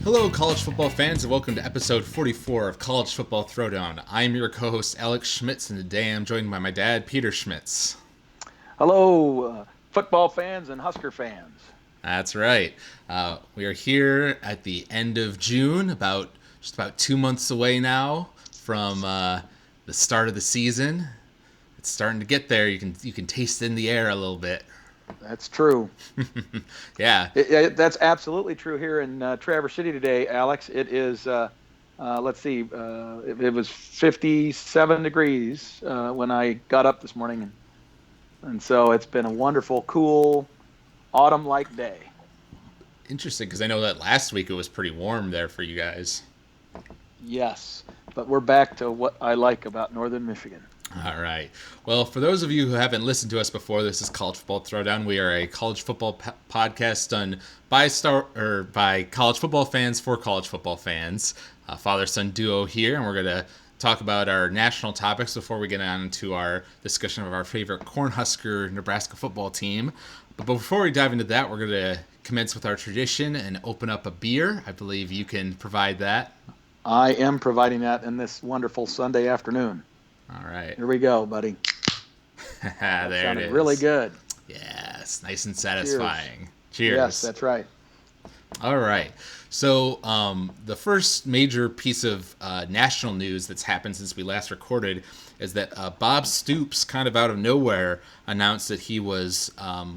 Hello, college football fans, and welcome to episode 44 of College Football Throwdown. I'm your co-host, Alex Schmitz, and today I'm joined by my dad, Peter Schmitz. Hello, football fans and Husker fans. That's right. We are here at the end of June, just about 2 months away now from the start of the season. It's starting to get there. You can taste it in the air a little bit. That's true. Yeah. That's absolutely true here in Traverse City today, Alex. It is, let's see, it was 57 degrees when I got up this morning. And so it's been a wonderful, cool, autumn-like day. Interesting, because I know that last week it was pretty warm there for you guys. Yes, but we're back to what I like about Northern Michigan. All right. Well, for those of you who haven't listened to us before, this is College Football Throwdown. We are a college football podcast done by college football fans for college football fans. Father-son duo here, and we're going to talk about our national topics before we get on to our discussion of our favorite Cornhusker Nebraska football team. But before we dive into that, we're going to commence with our tradition and open up a beer. I believe you can provide that. I am providing that in this wonderful Sunday afternoon. All right. Here we go, buddy. There it is. Really good. Yes, nice and satisfying. Cheers. Yes, that's right. All right. So the first major piece of national news that's happened since we last recorded is that Bob Stoops, kind of out of nowhere, announced that he was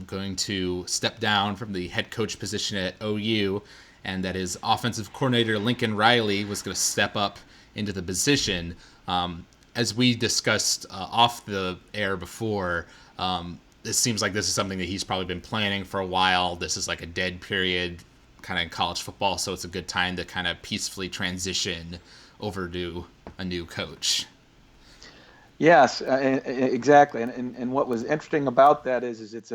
going to step down from the head coach position at OU, and that his offensive coordinator, Lincoln Riley, was going to step up into the position. As we discussed off the air before, it seems like this is something that he's probably been planning for a while. This is like a dead period kind of in college football, so it's a good time to kind of peacefully transition over to a new coach. Yes, exactly. And what was interesting about that is it's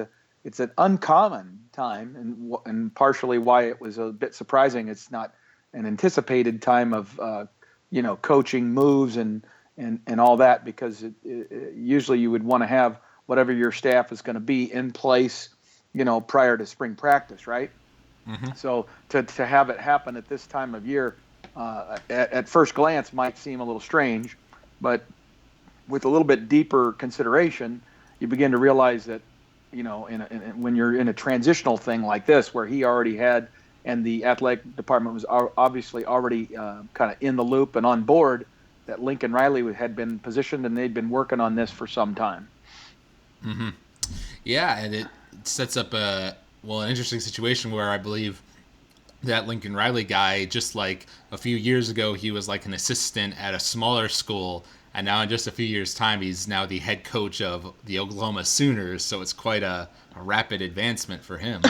an uncommon time, and partially why it was a bit surprising. It's not an anticipated time of coaching moves and all that, because usually you would want to have whatever your staff is going to be in place, prior to spring practice, right? Mm-hmm. So to have it happen at this time of year, at first glance might seem a little strange, but with a little bit deeper consideration, you begin to realize that, when you're in a transitional thing like this, where he already had, and the athletic department was obviously already kind of in the loop and on board, that Lincoln Riley had been positioned, and they'd been working on this for some time. Mm-hmm. Yeah, and it sets up an interesting situation where I believe that Lincoln Riley guy, just like a few years ago, he was like an assistant at a smaller school, and now in just a few years' time, he's now the head coach of the Oklahoma Sooners, so it's quite a rapid advancement for him.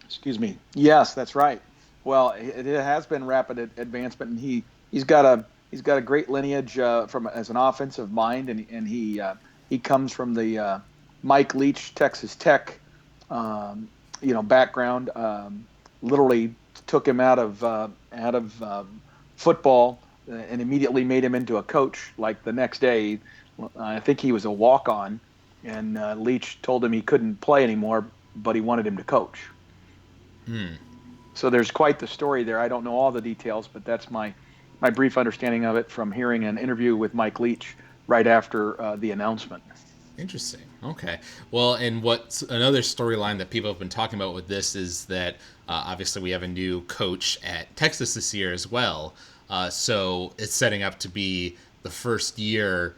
Excuse me. Yes, that's right. Well, it has been rapid advancement, and he's got a great lineage as an offensive mind, and he comes from the Mike Leach Texas Tech background. Literally took him out of football and immediately made him into a coach. Like the next day, I think he was a walk-on, and Leach told him he couldn't play anymore, but he wanted him to coach. So there's quite the story there. I don't know all the details, but that's my brief understanding of it from hearing an interview with Mike Leach right after the announcement. Interesting. Okay. Well, and what's another storyline that people have been talking about with this is that obviously we have a new coach at Texas this year as well. So it's setting up to be the first year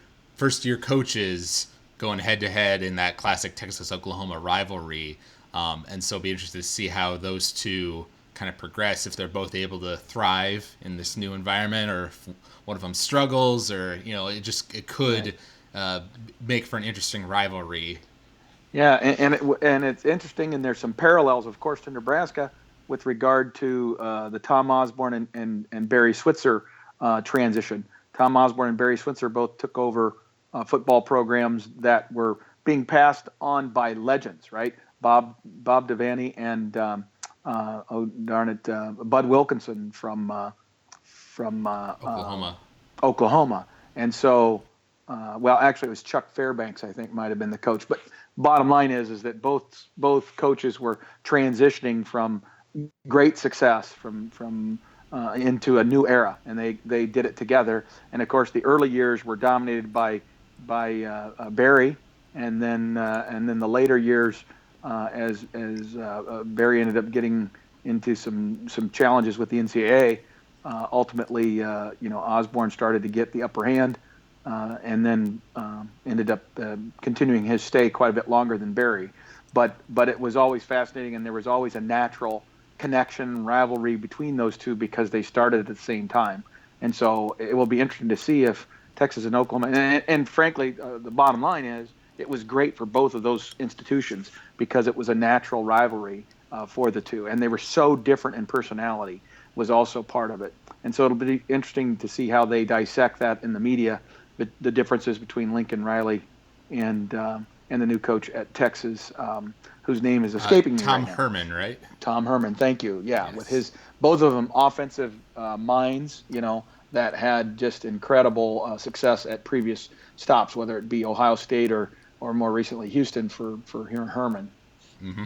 coaches going head to head in that classic Texas-Oklahoma rivalry. And so it'll be interesting to see how those two kind of progress, if they're both able to thrive in this new environment, or if one of them struggles, or it could make for an interesting rivalry. Yeah, and it's interesting, and there's some parallels, of course, to Nebraska with regard to the Tom Osborne and Barry Switzer transition. Tom Osborne and Barry Switzer both took over football programs that were being passed on by legends, right? Bob Devaney and Bud Wilkinson from Oklahoma. Oklahoma. And so well, actually, it was Chuck Fairbanks, I think, might have been the coach. But bottom line is that both coaches were transitioning from great success from into a new era, and they did it together. And of course, the early years were dominated by Barry, and then the later years, as Barry ended up getting into some challenges with the NCAA. Ultimately, Osborne started to get the upper hand, and then ended up continuing his stay quite a bit longer than Barry. But it was always fascinating, and there was always a natural connection, rivalry between those two because they started at the same time. And so it will be interesting to see if Texas and Oklahoma, and frankly, the bottom line is it was great for both of those institutions because it was a natural rivalry for the two, and they were so different in personality was also part of it. And so it'll be interesting to see how they dissect that in the media, the differences between Lincoln Riley and the new coach at Texas, whose name is escaping me Tom right now. Herman, right? Tom Herman, thank you. Yeah, Yes. with his both of them offensive minds, that had just incredible success at previous stops, whether it be Ohio State or more recently Houston for Herman. Mm-hmm.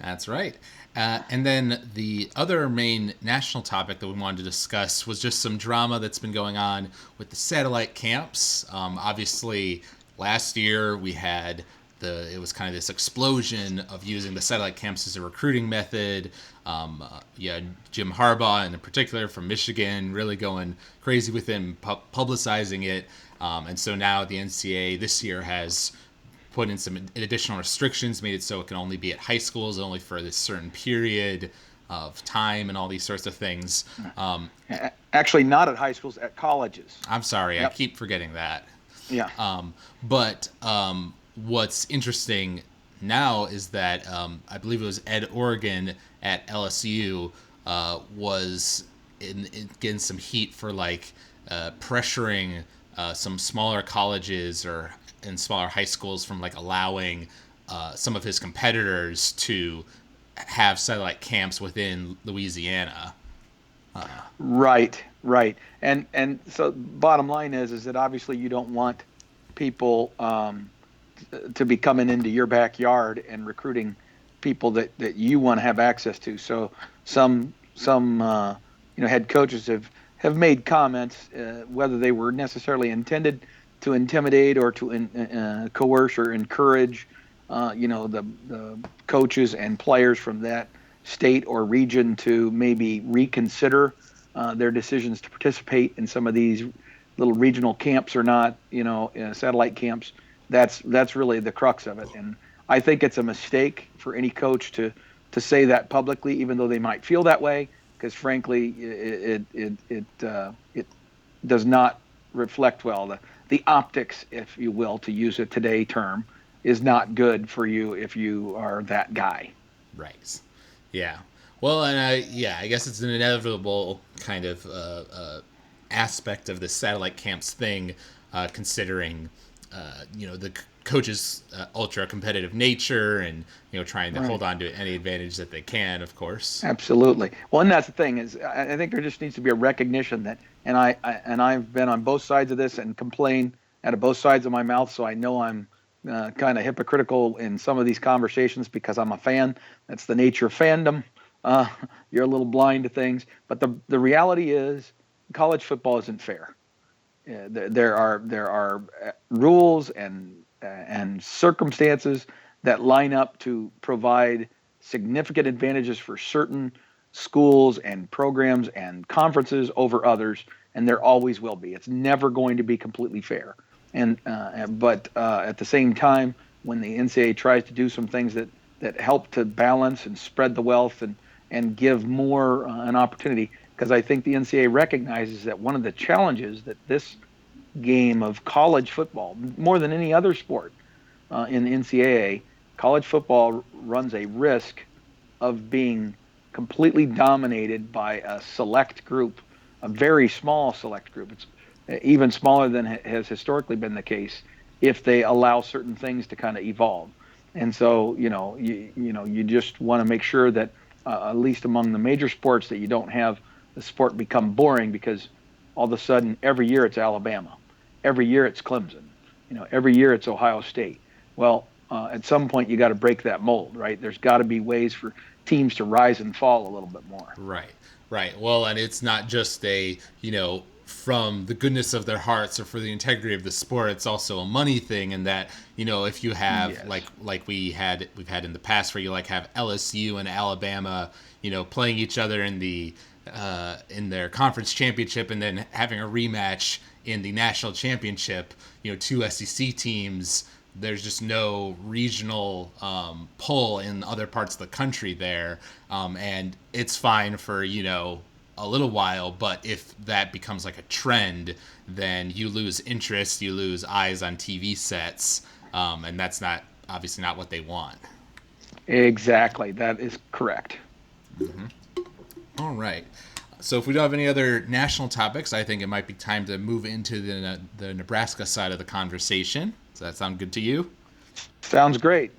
That's right. And then the other main national topic that we wanted to discuss was just some drama that's been going on with the satellite camps. Obviously, last year we had it was kind of this explosion of using the satellite camps as a recruiting method. Jim Harbaugh in particular from Michigan really going crazy with him, publicizing it. And so now the NCAA this year has put in some additional restrictions, made it so it can only be at high schools, only for this certain period of time, and all these sorts of things. Actually, not at high schools, at colleges. I'm sorry, Yep. I keep forgetting that. Yeah. But what's interesting now is that I believe it was Ed Oregon at LSU was getting some heat for pressuring some smaller colleges or in smaller high schools from allowing some of his competitors to have satellite camps within Louisiana. Right. And so bottom line is that obviously you don't want people to be coming into your backyard and recruiting people that you want to have access to. So some head coaches have made comments, whether they were necessarily intended to intimidate or to coerce or encourage, the coaches and players from that state or region to maybe reconsider their decisions to participate in some of these little regional camps or not, satellite camps. That's really the crux of it. And I think it's a mistake for any coach to say that publicly, even though they might feel that way, because frankly, it does not reflect well. The optics, if you will, to use a today term, is not good for you if you are that guy. Right. Yeah. Well, and I guess it's an inevitable kind of aspect of the satellite camps thing, considering the coaches' ultra competitive nature and trying to hold on to any advantage that they can, of course. Absolutely. Well, and that's the thing is, I think there just needs to be a recognition that, and I've been on both sides of this and complain out of both sides of my mouth, so I know I'm kind of hypocritical in some of these conversations because I'm a fan. That's the nature of fandom. You're a little blind to things, but the reality is, college football isn't fair. There are rules and circumstances that line up to provide significant advantages for certain schools and programs and conferences over others, and there always will be. It's never going to be completely fair. But at the same time, when the NCAA tries to do some things that help to balance and spread the wealth and give more an opportunity, because I think the NCAA recognizes that one of the challenges that this game of college football, more than any other sport in the NCAA, college football runs a risk of being completely dominated by a select group, a very small select group. It's even smaller than has historically been the case if they allow certain things to kind of evolve. And so, you just want to make sure that at least among the major sports that you don't have the sport become boring because all of a sudden every year it's Alabama, every year it's Clemson, Every year it's Ohio State. Well, at some point you got to break that mold, right? There's got to be ways for teams to rise and fall a little bit more. Right, right. Well, and it's not just from the goodness of their hearts or for the integrity of the sport. It's also a money thing, in that if you have Yes. like we've had in the past, where you have LSU and Alabama, playing each other in their conference championship, and then having a rematch in the national championship. Two SEC teams. There's just no regional pull in other parts of the country there, and it's fine for a little while. But if that becomes like a trend, then you lose interest, you lose eyes on TV sets, and that's not obviously not what they want. Exactly. That is correct. All right. So if we don't have any other national topics, I think it might be time to move into the Nebraska side of the conversation. Does that sound good to you? Sounds great.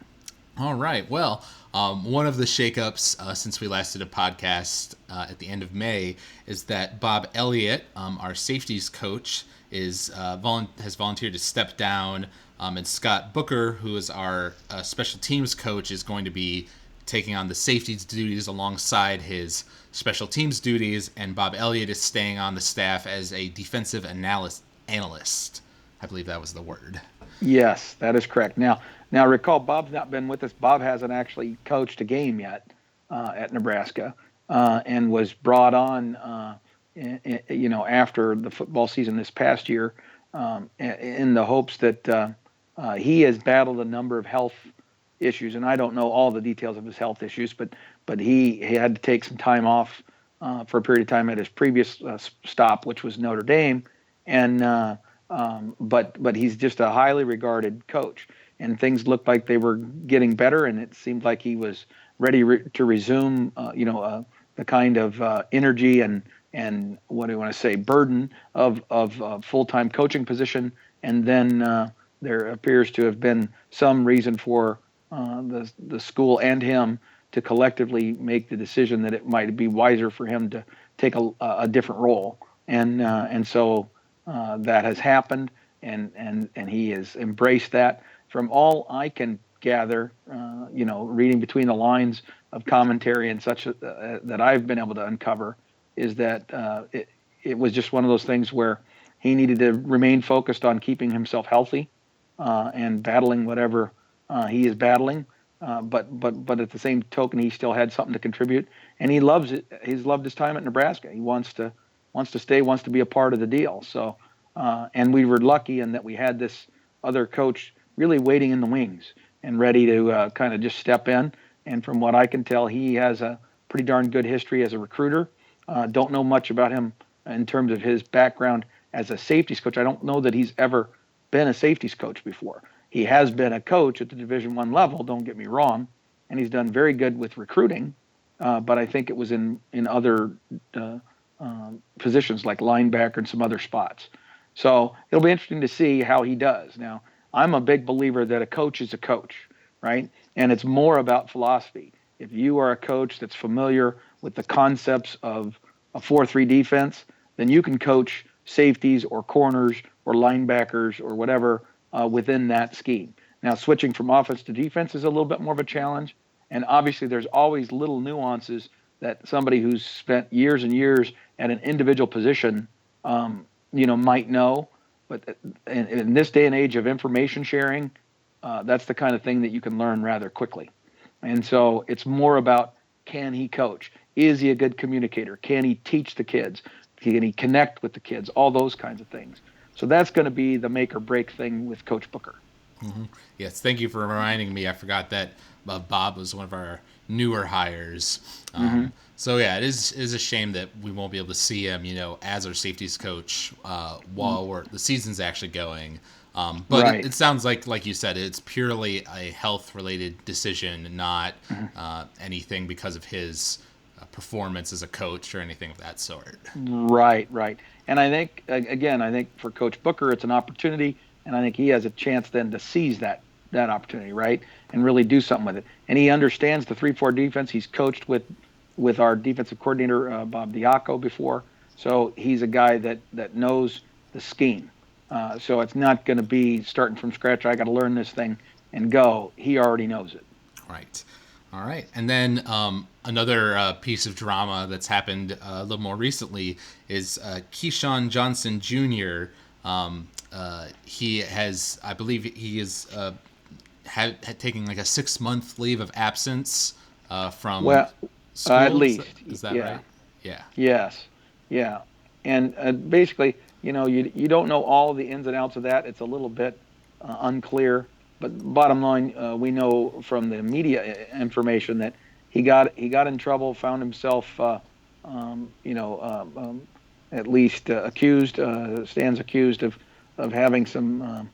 All right. Well, one of the shakeups since we last did a podcast at the end of May is that Bob Elliott, our safeties coach, has volunteered to step down, and Scott Booker, who is our special teams coach, is going to be taking on the safeties duties alongside his special teams duties, and Bob Elliott is staying on the staff as a defensive analyst. I believe that was the word. Yes, that is correct. Now recall, Bob's not been with us. Bob hasn't actually coached a game yet at Nebraska, and was brought on, after the football season this past year, in the hopes that he has battled a number of health issues, and I don't know all the details of his health issues, but he had to take some time off for a period of time at his previous stop, which was Notre Dame, and but he's just a highly regarded coach, and things looked like they were getting better, and it seemed like he was ready to resume, the kind of energy and what do you want to say, burden of full-time coaching position, and then there appears to have been some reason for the school and him to collectively make the decision that it might be wiser for him to take a different role, and so that has happened, and he has embraced that. From all I can gather, reading between the lines of commentary and such that I've been able to uncover, is that it was just one of those things where he needed to remain focused on keeping himself healthy and battling whatever he is battling. But at the same token, he still had something to contribute, and he loves it. He's loved his time at Nebraska. He wants to stay, wants to be a part of the deal. So, and we were lucky in that we had this other coach really waiting in the wings and ready to kind of just step in. And from what I can tell, he has a pretty darn good history as a recruiter. Don't know much about him in terms of his background as a safeties coach. I don't know that he's ever been a safeties coach before. He has been a coach at the Division I level, don't get me wrong, and he's done very good with recruiting. But I think it was in other positions like linebacker and some other spots. So it'll be interesting to see how he does. Now, I'm a big believer that a coach is a coach, right? And it's more about philosophy. If you are a coach that's familiar with the concepts of a 4-3 defense, then you can coach safeties or corners or linebackers or whatever within that scheme. Now, switching from offense to defense is a little bit more of a challenge. And obviously, there's always little nuances that somebody who's spent years and years at an individual position, might know. But in this day and age of information sharing, that's the kind of thing that you can learn rather quickly. And so it's more about, can he coach? Is he a good communicator? Can he teach the kids? Can he connect with the kids? All those kinds of things. So that's going to be the make or break thing with Coach Booker. Mm-hmm. Yes, thank you for reminding me. I forgot that Bob was one of our newer hires. Mm-hmm. So yeah, it is a shame that we won't be able to see him, as our safeties coach while the season's actually going. But right. It sounds like you said, it's purely a health-related decision, not anything because of his performance as a coach or anything of that sort. Right. And I think, again, for Coach Booker, it's an opportunity, and I think he has a chance then to seize that opportunity, right, and really do something with it. And he understands the 3-4 defense. He's coached with our defensive coordinator, Bob Diaco, before. So he's a guy that knows the scheme. So it's not going to be starting from scratch. I got to learn this thing and go. He already knows it. Right. All right. And then another piece of drama that's happened a little more recently is Keyshawn Johnson Jr. He has, I believe, he is had taken like a 6 month leave of absence from Well, at school. least, Is that yeah, right? Yeah. yes, yeah, and basically, you don't know all the ins and outs of that. It's a little bit unclear, but bottom line, we know from the media information that he got in trouble, found himself, um, you know, um, um, at least accused, stands accused of having some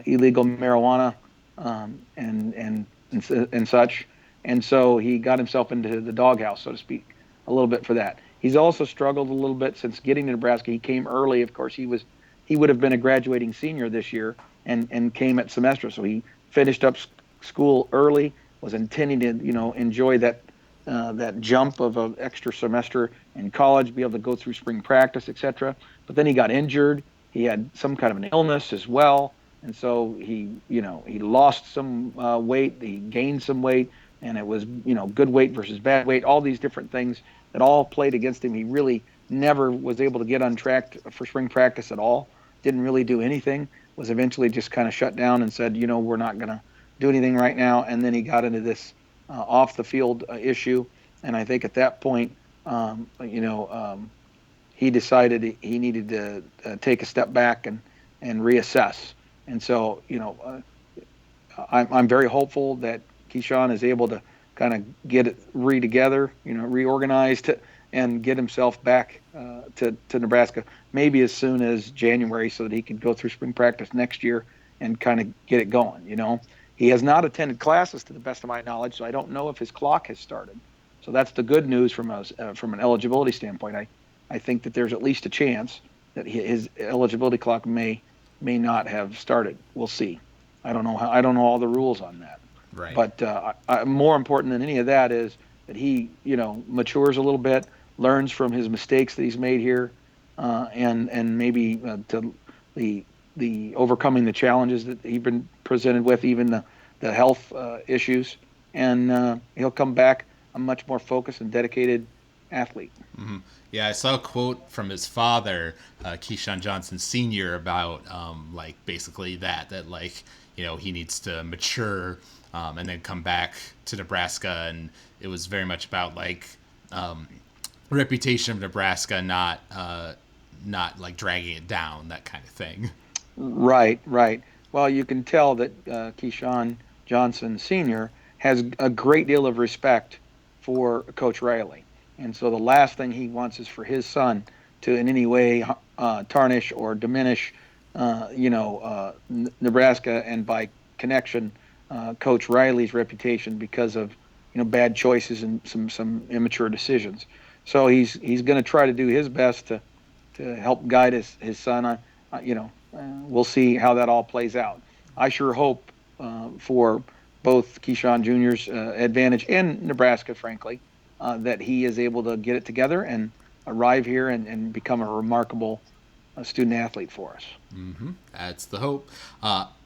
illegal marijuana and such. And so he got himself into the doghouse, so to speak, a little bit for that. He's also struggled a little bit since getting to Nebraska. He came early. Of course, he would have been a graduating senior this year and came at semester. So he finished up school early, was intending to enjoy that jump of an extra semester in college, be able to go through spring practice, etc. But then he got injured. He had some kind of an illness as well, and so he lost some weight. He gained some weight, and it was good weight versus bad weight. All these different things that all played against him. He really never was able to get on track for spring practice at all. Didn't really do anything. Was eventually just kind of shut down and said, we're not going to do anything right now. And then he got into this off the field issue, and I think at that point, he decided he needed to take a step back and reassess. And so, I'm very hopeful that Keyshawn is able to kind of get it together, reorganized, and get himself back to Nebraska, maybe as soon as January, so that he can go through spring practice next year and kind of get it going. He has not attended classes to the best of my knowledge, so I don't know if his clock has started. So that's the good news from us from an eligibility standpoint. I think that there's at least a chance that his eligibility clock may not have started. We'll see. I don't know all the rules on that. Right. But more important than any of that is that he, matures a little bit, learns from his mistakes that he's made here, and maybe to the overcoming the challenges that he's been presented with, even the health issues, and he'll come back a much more focused and dedicated athlete. Yeah, I saw a quote from his father, Keyshawn Johnson Sr., about like basically that like he needs to mature and then come back to Nebraska, and it was very much about like reputation of Nebraska, not like dragging it down, that kind of thing. Right, right. Well, you can tell that Keyshawn Johnson Sr. has a great deal of respect for Coach Riley. And so the last thing he wants is for his son to in any way tarnish or diminish, Nebraska, and by connection, Coach Riley's reputation because of bad choices and some immature decisions. So he's going to try to do his best to help guide his son. We'll see how that all plays out. I sure hope for both Keyshawn Jr.'s advantage and Nebraska, frankly, that he is able to get it together and arrive here and become a remarkable student athlete for us. That's the hope.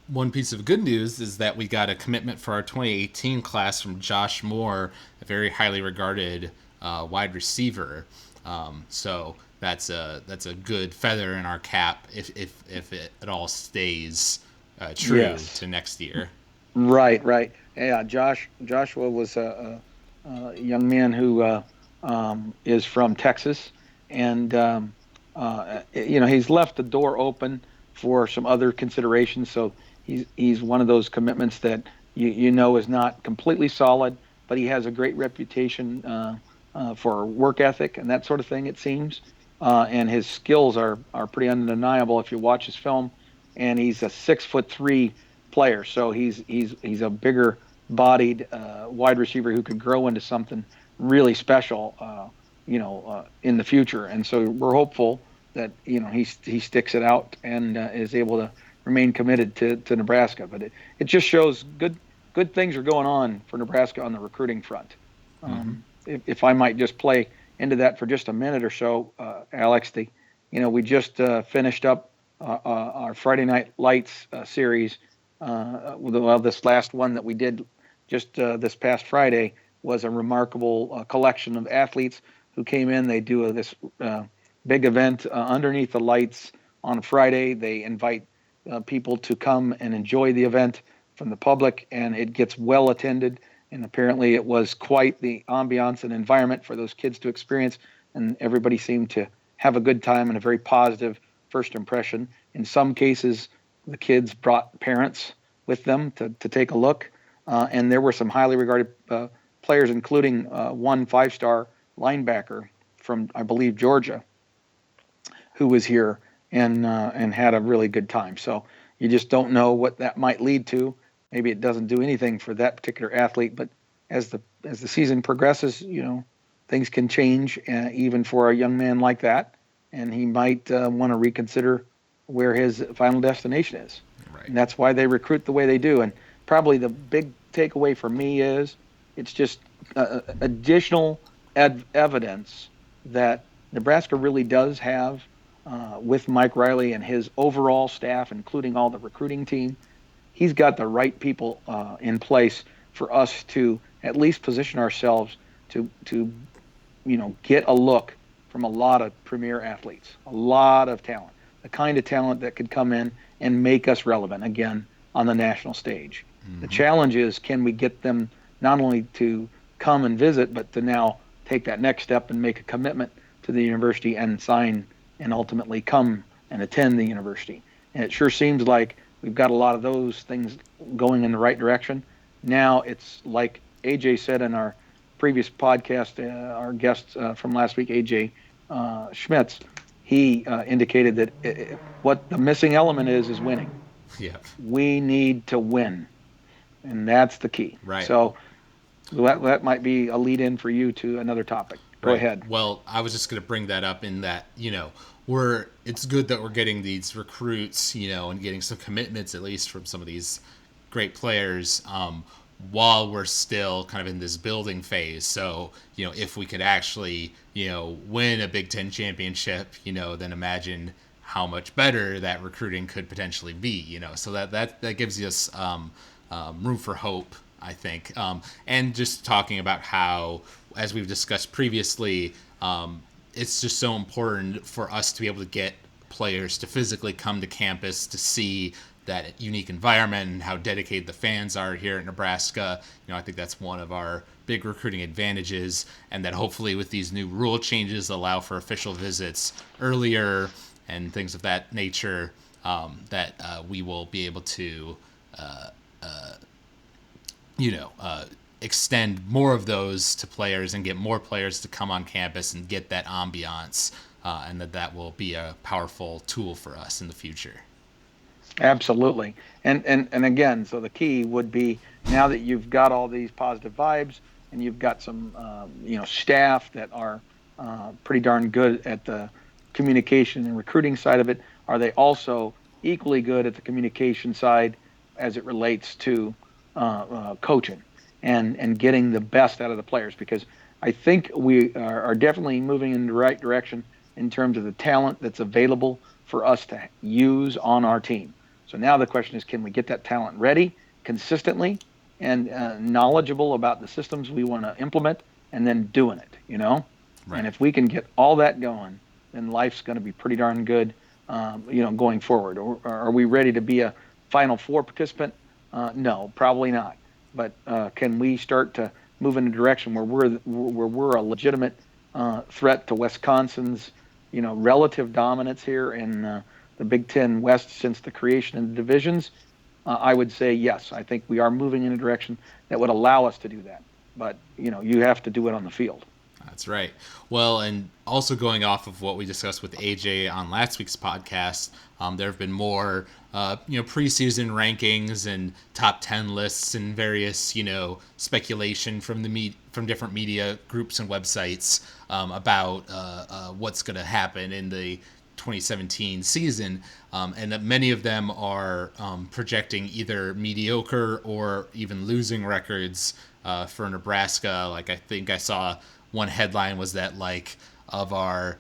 One piece of good news is that we got a commitment for our 2018 class from Josh Moore, a very highly regarded wide receiver. So that's a good feather in our cap if it all stays true Yes. to next year. Right, right. Yeah, Joshua was a young man who is from Texas, and he's left the door open for some other considerations. So he's one of those commitments that is not completely solid, but he has a great reputation for work ethic and that sort of thing. It seems, and his skills are pretty undeniable if you watch his film. And he's a 6'3" player, so he's a bigger bodied wide receiver who could grow into something really special, in the future. And so we're hopeful that he sticks it out and is able to remain committed to Nebraska. But it just shows good things are going on for Nebraska on the recruiting front. If I might just play into that for just a minute or so, Alex, we just finished up our Friday Night Lights series. Well, this last one that we did just this past Friday was a remarkable collection of athletes who came in. They do this big event underneath the lights on Friday. They invite people to come and enjoy the event from the public, and it gets well attended. And apparently, it was quite the ambiance and environment for those kids to experience. And everybody seemed to have a good time and a very positive first impression. In some cases, the kids brought parents with them to take a look. And there were some highly regarded players, including one 5-star linebacker from, I believe, Georgia, who was here and had a really good time. So you just don't know what that might lead to. Maybe it doesn't do anything for that particular athlete, but as the season progresses, things can change, even for a young man like that, and he might want to reconsider where his final destination is. Right. And that's why they recruit the way they do. And probably the big takeaway for me is it's just additional evidence that Nebraska really does have, with Mike Riley and his overall staff, including all the recruiting team, he's got the right people in place for us to at least position ourselves to get a look from a lot of premier athletes, a lot of talent, the kind of talent that could come in and make us relevant again on the national stage. Mm-hmm. The challenge is, can we get them not only to come and visit, but to now take that next step and make a commitment to the university and sign and ultimately come and attend the university. And it sure seems like we've got a lot of those things going in the right direction. Now it's like AJ said in our previous podcast, our guest from last week, AJ Schmitz, he indicated that what the missing element is winning. Yeah. We need to win, and that's the key. Right. So that might be a lead in for you to another topic. Go ahead. Well, I was just going to bring that up in that, it's good that we're getting these recruits, and getting some commitments at least from some of these great players, while we're still kind of in this building phase. So, if we could actually, win a Big Ten championship, then imagine how much better that recruiting could potentially be, so that gives us room for hope, I think. And just talking about how, as we've discussed previously, it's just so important for us to be able to get players to physically come to campus to see that unique environment and how dedicated the fans are here at Nebraska. I think that's one of our big recruiting advantages, and that hopefully with these new rule changes allow for official visits earlier and things of that nature, that we will be able to extend more of those to players and get more players to come on campus and get that ambiance, and that will be a powerful tool for us in the future. Absolutely. And again, so the key would be, now that you've got all these positive vibes and you've got some staff that are pretty darn good at the communication and recruiting side of it, are they also equally good at the communication side as it relates to coaching and getting the best out of the players? Because I think we are definitely moving in the right direction in terms of the talent that's available for us to use on our team. So now the question is, can we get that talent ready consistently and knowledgeable about the systems we want to implement, and then doing it, Right. And if we can get all that going, then life's going to be pretty darn good, going forward. Or are we ready to be a Final Four participant? No, probably not. But can we start to move in a direction where we're a legitimate threat to Wisconsin's, relative dominance here in the Big Ten West since the creation of the divisions? I would say yes. I think we are moving in a direction that would allow us to do that. But, you have to do it on the field. That's right. Well, and also going off of what we discussed with AJ on last week's podcast, there have been more, preseason rankings and top 10 lists and various, speculation from from different media groups and websites about what's going to happen in the 2017 season, and that many of them are projecting either mediocre or even losing records for Nebraska. Like, I think I saw one headline was that, like, of our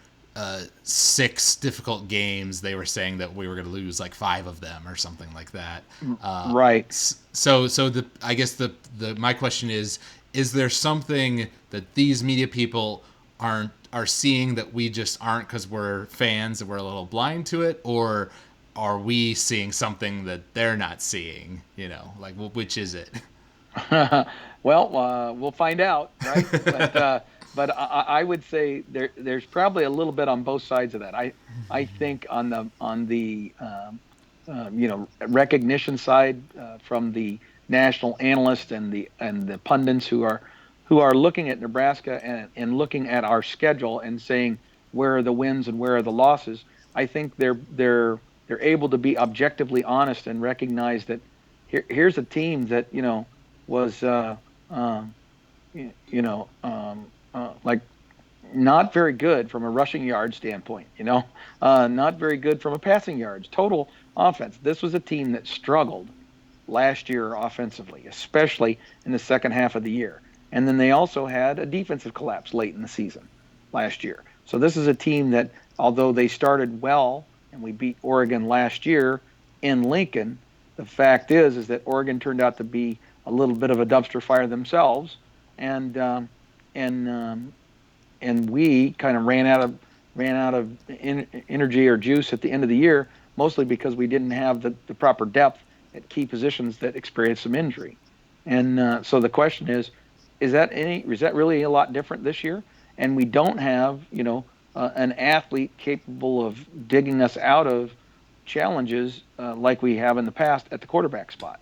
6 difficult games, they were saying that we were going to lose like 5 of them or something like that. Right. So the I guess the my question is there something that these media people are seeing that we just aren't because we're fans and we're a little blind to it, or are we seeing something that they're not seeing? Like which is it? Well, we'll find out, right? But I would say there's probably a little bit on both sides of that. I think on the recognition side from the national analysts and the pundits who are looking at Nebraska and looking at our schedule and saying where are the wins and where are the losses. I think they're able to be objectively honest and recognize that here's a team that was um, like not very good from a rushing yard standpoint. Not very good from a passing yards total offense. This was a team that struggled last year offensively, especially in the second half of the year. And then they also had a defensive collapse late in the season last year. So this is a team that, although they started well and we beat Oregon last year in Lincoln, the fact is that Oregon turned out to be a little bit of a dumpster fire themselves, and and um, and we kind of ran out of energy or juice at the end of the year, mostly because we didn't have the proper depth at key positions that experienced some injury. And so the question is that really a lot different this year? And we don't have an athlete capable of digging us out of challenges like we have in the past at the quarterback spot.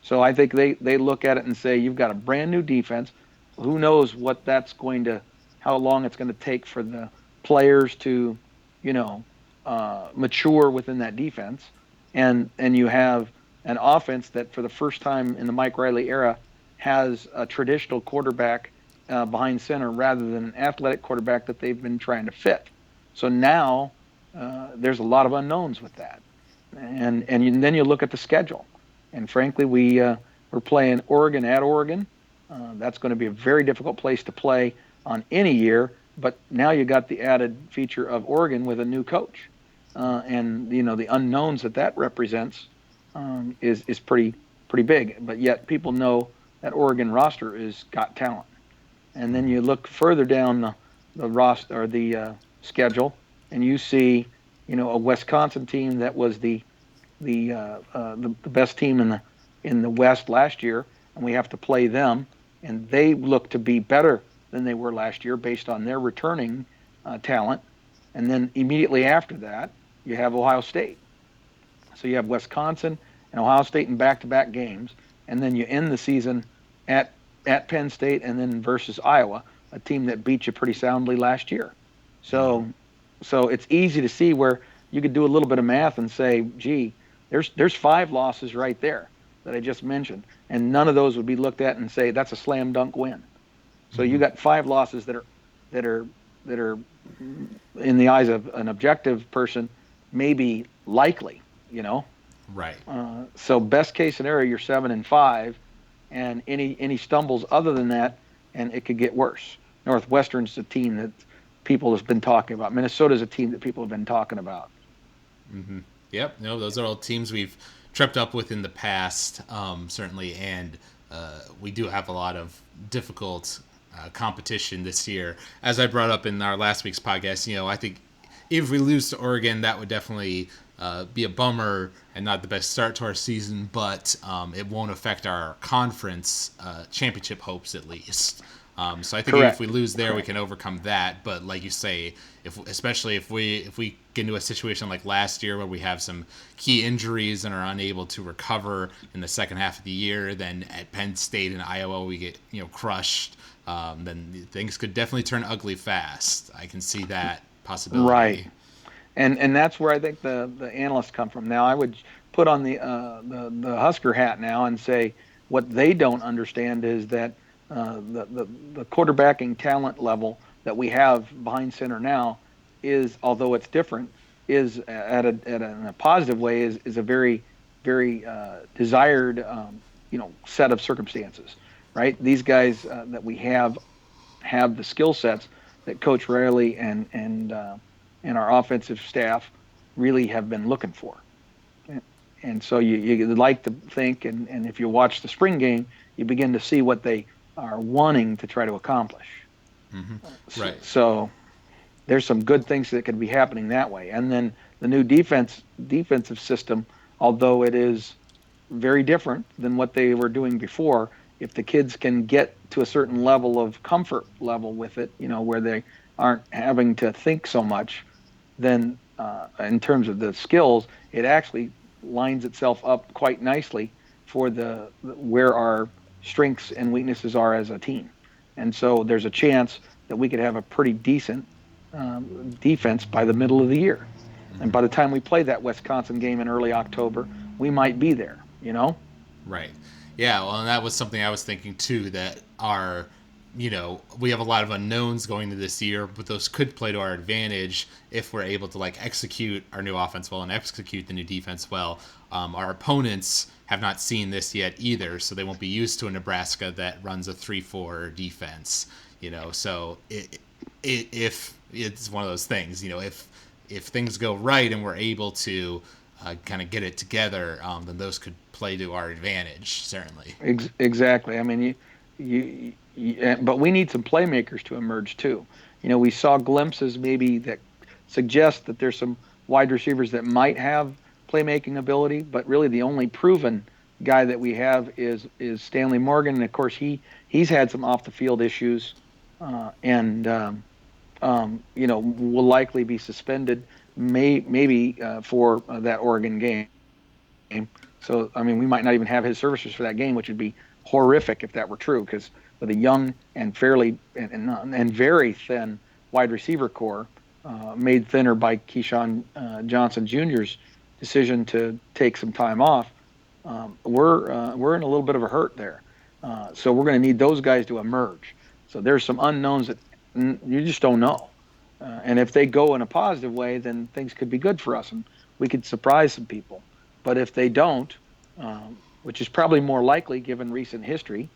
So I think they look at it and say, you've got a brand new defense. Who knows how long it's going to take for the players to, you know, mature within that defense, and you have an offense that for the first time in the Mike Riley era has a traditional quarterback behind center rather than an athletic quarterback that they've been trying to fit. So now there's a lot of unknowns with that, and then you look at the schedule, and frankly, we're playing Oregon at Oregon. That's going to be a very difficult place to play on any year. But now you got the added feature of Oregon with a new coach, and the unknowns that represents is pretty big. But yet people know that Oregon roster is got talent. And then you look further down the roster or the schedule, and you see a Wisconsin team that was the best team in the West last year, and we have to play them, and they look to be better than they were last year based on their returning talent. And then immediately after that, you have Ohio State. So you have Wisconsin and Ohio State in back-to-back games, and then you end the season at at Penn State and then versus Iowa, a team that beat you pretty soundly last year. So so it's easy to see where you could do a little bit of math and say, gee, there's 5 losses right there that I just mentioned, and none of those would be looked at and say that's a slam dunk win. So you Mm-hmm. got 5 losses that are in the eyes of an objective person maybe likely, you know. Right. So best case scenario, you're 7-5, and any stumbles other than that, and it could get worse. Northwestern's a team that people have been talking about. Minnesota's a team that people have been talking about. Mm-hmm. Yep. No, those are all teams we've tripped up with in the past, certainly, and we do have a lot of difficult competition this year. As I brought up in our last week's podcast, I think if we lose to Oregon, that would definitely be a bummer and not the best start to our season, but it won't affect our conference championship hopes at least. So I think if Correct. we lose there, we Correct. can overcome that. But like you say, especially if we get into a situation like last year where we have some key injuries and are unable to recover in the second half of the year, then at Penn State and Iowa we get crushed. Then things could definitely turn ugly fast. I can see that Right. possibility. And that's where I think the analysts come from. Now I would put on the Husker hat now and say what they don't understand is that the quarterbacking talent level that we have behind center now is, although it's different, is in a positive way is a very desired set of circumstances, right? These guys that we have the skill sets that Coach Riley and our offensive staff really have been looking for. And so you like to think, and if you watch the spring game, you begin to see what they are wanting to try to accomplish. Hmm. So, Right. so there's some good things that could be happening that way. And then the new defensive system, although it is very different than what they were doing before, if the kids can get to a certain level of comfort level with it, where they aren't having to think so much, then in terms of the skills, it actually lines itself up quite nicely for the where our strengths and weaknesses are as a team. And so there's a chance that we could have a pretty decent defense by the middle of the year. And by the time we play that Wisconsin game in early October, we might be there. Right. Yeah, well, and that was something I was thinking too, that we have a lot of unknowns going into this year, but those could play to our advantage if we're able to like execute our new offense well and execute the new defense well. Our opponents have not seen this yet either, so they won't be used to a Nebraska that runs a 3-4 defense. So if it's one of those things, if things go right and we're able to kind of get it together, then those could play to our advantage, certainly. Exactly. I mean, but we need some playmakers to emerge too. We saw glimpses maybe that suggest that there's some wide receivers that might have playmaking ability, but really the only proven guy that we have is Stanley Morgan, and of course he's had some off the field issues, and will likely be suspended, maybe for that Oregon game. So, I mean, we might not even have his services for that game, which would be horrific if that were true. Because with a young and fairly and very thin wide receiver core, made thinner by Keyshawn Johnson Jr.'s decision to take some time off, we're in a little bit of a hurt there. So we're going to need those guys to emerge. So there's some unknowns that you just don't know. And if they go in a positive way, then things could be good for us, and we could surprise some people. But if they don't, which is probably more likely given recent history,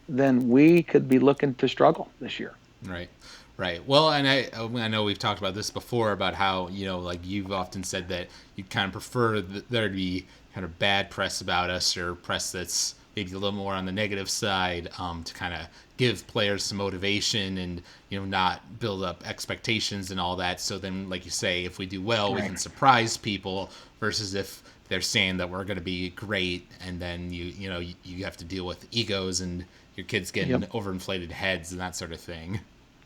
then we could be looking to struggle this year. Right. Right. Well, and I know we've talked about this before about how, like you've often said that you kind of prefer there to be kind of bad press about us or press that's maybe a little more on the negative side, to kind of give players some motivation and, not build up expectations and all that. So then, like you say, if we do well, we can Right. surprise people versus if they're saying that we're going to be great and then you have to deal with egos and your kids getting Yep. overinflated heads and that sort of thing.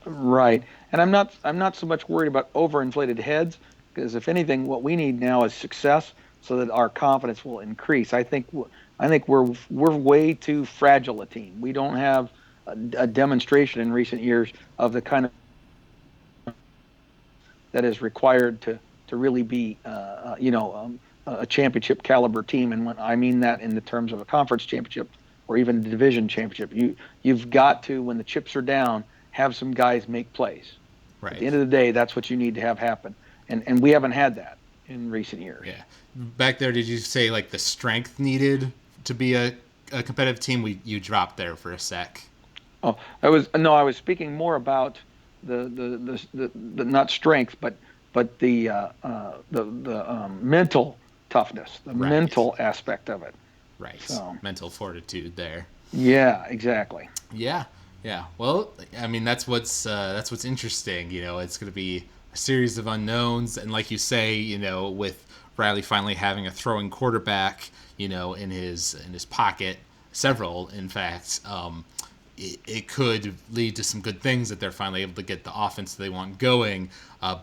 Right. And I'm not so much worried about overinflated heads, because if anything, what we need now is success so that our confidence will increase. I think we're way too fragile a team. We don't have a demonstration in recent years of the kind of that is required to really be a championship caliber team. And when I mean that in the terms of a conference championship or even a division championship, you've got to, when the chips are down, have some guys make plays. At the Right. end of the day, that's what you need to have happen, and we haven't had that in recent years. Yeah. Back there, did you say like the strength needed to be a competitive team? You dropped there for a sec. Oh, I was speaking more about the not strength, but the mental toughness, the Right. mental aspect of it. Right. So Mental fortitude there. yeah, exactly. Yeah. Yeah. Well, I mean, that's what's interesting. It's going to be a series of unknowns, and like you say, with Riley finally having a throwing quarterback, in his pocket, several, in fact. It could lead to some good things that they're finally able to get the offense they want going.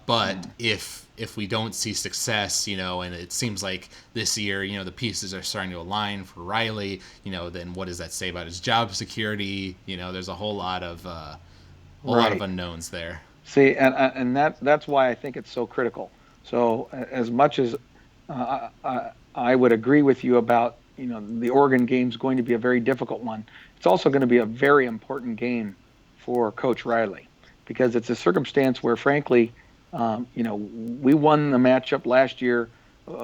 But if we don't see success, and it seems like this year, the pieces are starting to align for Riley, then what does that say about his job security? There's a whole lot of Right. unknowns there. See, and that's why I think it's so critical. So as much as I would agree with you about the Oregon game is going to be a very difficult one, it's also going to be a very important game for Coach Riley, because it's a circumstance where, frankly, we won the matchup last year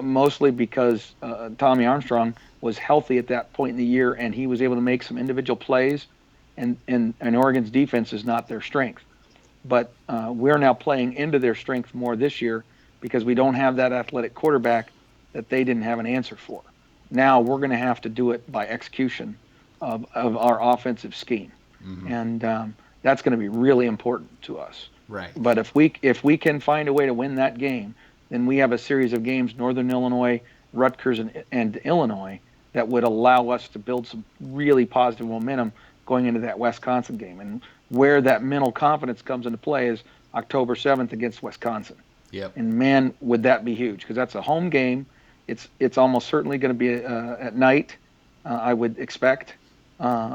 mostly because Tommy Armstrong was healthy at that point in the year and he was able to make some individual plays, and Oregon's defense is not their strength. but we're now playing into their strength more this year because we don't have that athletic quarterback that they didn't have an answer for. Now we're going to have to do it by execution of our offensive scheme, Mm-hmm. and that's going to be really important to us. Right. But if we can find a way to win that game, then we have a series of games: Northern Illinois, Rutgers, and Illinois, that would allow us to build some really positive momentum going into that Wisconsin game. And where that mental confidence comes into play is October 7th against Wisconsin. Yep. And man, would that be huge, because that's a home game. It's almost certainly going to be at night. I would expect,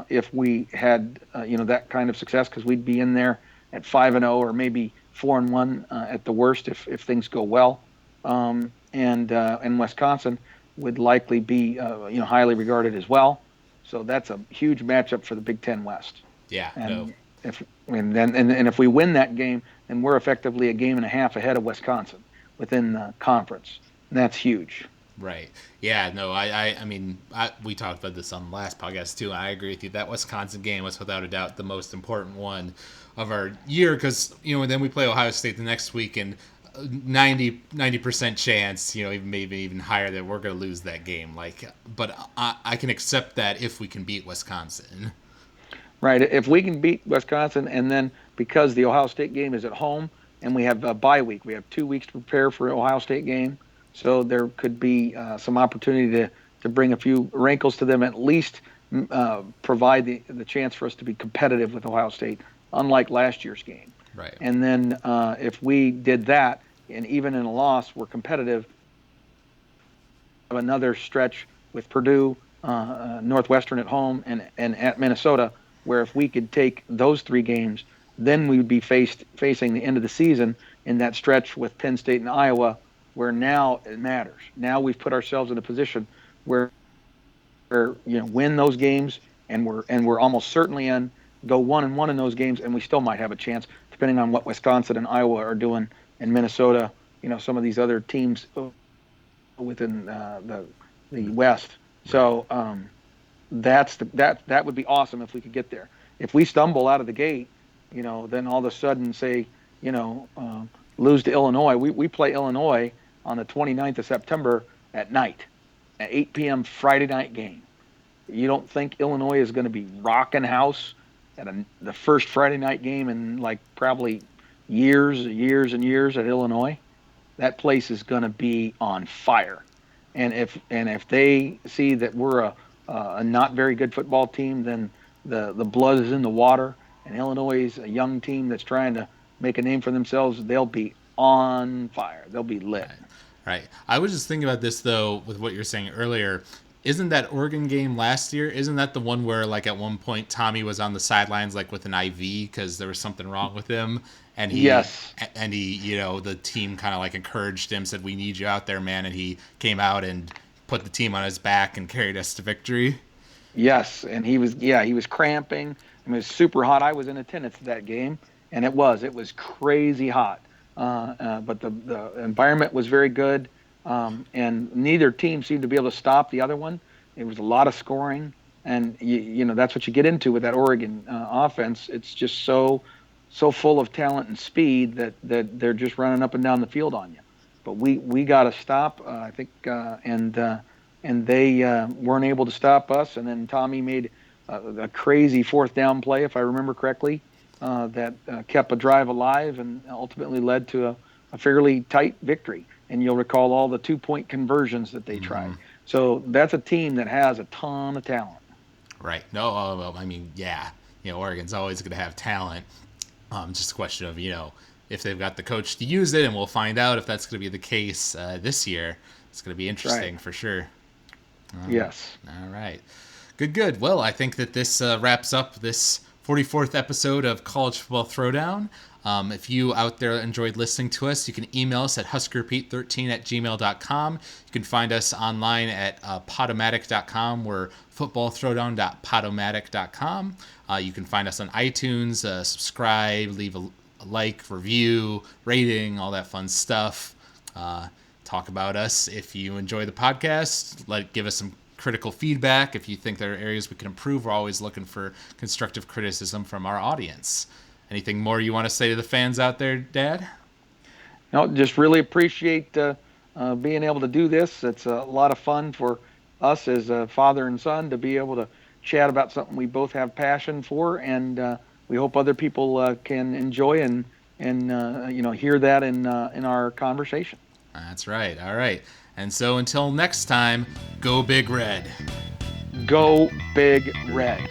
if we had that kind of success, because we'd be in there at 5-0, or maybe 4-1 at the worst if things go well. And Wisconsin would likely be highly regarded as well. So that's a huge matchup for the Big Ten West. Yeah. No. And if and if we win that game, then we're effectively a game and a half ahead of Wisconsin within the conference. And that's huge. Right. Yeah. No. I mean, we talked about this on the last podcast too. I agree with you. That Wisconsin game was without a doubt the most important one of our year, because then we play Ohio State the next week, and 90% chance, even maybe even higher, that we're going to lose that game. But I can accept that if we can beat Wisconsin. Right. If we can beat Wisconsin, and then because the Ohio State game is at home and we have a bye week, we have 2 weeks to prepare for Ohio State game. So there could be some opportunity to bring a few wrinkles to them, at least provide the chance for us to be competitive with Ohio State, unlike last year's game. Right. And then if we did that, and even in a loss, we're competitive, another stretch with Purdue, Northwestern at home, and at Minnesota, where if we could take those 3 games, then we would be facing the end of the season in that stretch with Penn State and Iowa, where now it matters. Now we've put ourselves in a position where win those games, and we're almost certainly in, go 1-1 in those games, and we still might have a chance, depending on what Wisconsin and Iowa are doing, and Minnesota, some of these other teams within the West. So that would be awesome if we could get there. If we stumble out of the gate, then all of a sudden say, lose to Illinois. We play Illinois on the 29th of September at night, at 8 p.m. Friday night game. You don't think Illinois is going to be rocking house at the first Friday night game in probably years and years at Illinois? That place is going to be on fire. And if they see that we're a not very good football team, then the blood is in the water. And Illinois is a young team that's trying to make a name for themselves. They'll be on fire. They'll be lit. Right. I was just thinking about this, though, with what you were saying earlier. Isn't that Oregon game last year? Isn't that the one where, at one point, Tommy was on the sidelines, with an IV because there was something wrong with him? And yes. And the team kind of encouraged him, said, "We need you out there, man." And he came out and put the team on his back and carried us to victory. Yes. And he was cramping. It was super hot. I was in attendance at that game, and it was crazy hot. But the environment was very good, and neither team seemed to be able to stop the other one. It was a lot of scoring, and that's what you get into with that Oregon offense. It's just so full of talent and speed that they're just running up and down the field on you. But we got to stop, I think, and they weren't able to stop us. And then Tommy made a crazy 4th down play, if I remember correctly, that kept a drive alive and ultimately led to a fairly tight victory. And you'll recall all the 2-point conversions that they tried. So that's a team that has a ton of talent. Right. No, well, I mean, yeah. Oregon's always going to have talent. Just a question of, if they've got the coach to use it, and we'll find out if that's going to be the case this year. It's going to be interesting for sure. Yes. All right. Good. Well, I think that this wraps up this 44th episode of College Football Throwdown. If you out there enjoyed listening to us, you can email us at huskerpete13@gmail.com. You can find us online at podomatic.com. We're footballthrowdown.podomatic.com. You can find us on iTunes, subscribe, leave a like, review, rating, all that fun stuff. Talk about us if you enjoy the podcast. Give us some critical feedback. If you think there are areas we can improve, we're always looking for constructive criticism from our audience. Anything more you want to say to the fans out there, Dad? No, just really appreciate being able to do this. It's a lot of fun for us as a father and son to be able to chat about something we both have passion for, and we hope other people can enjoy and hear that in our conversation. That's right. All right. And so until next time, go Big Red. Go Big Red.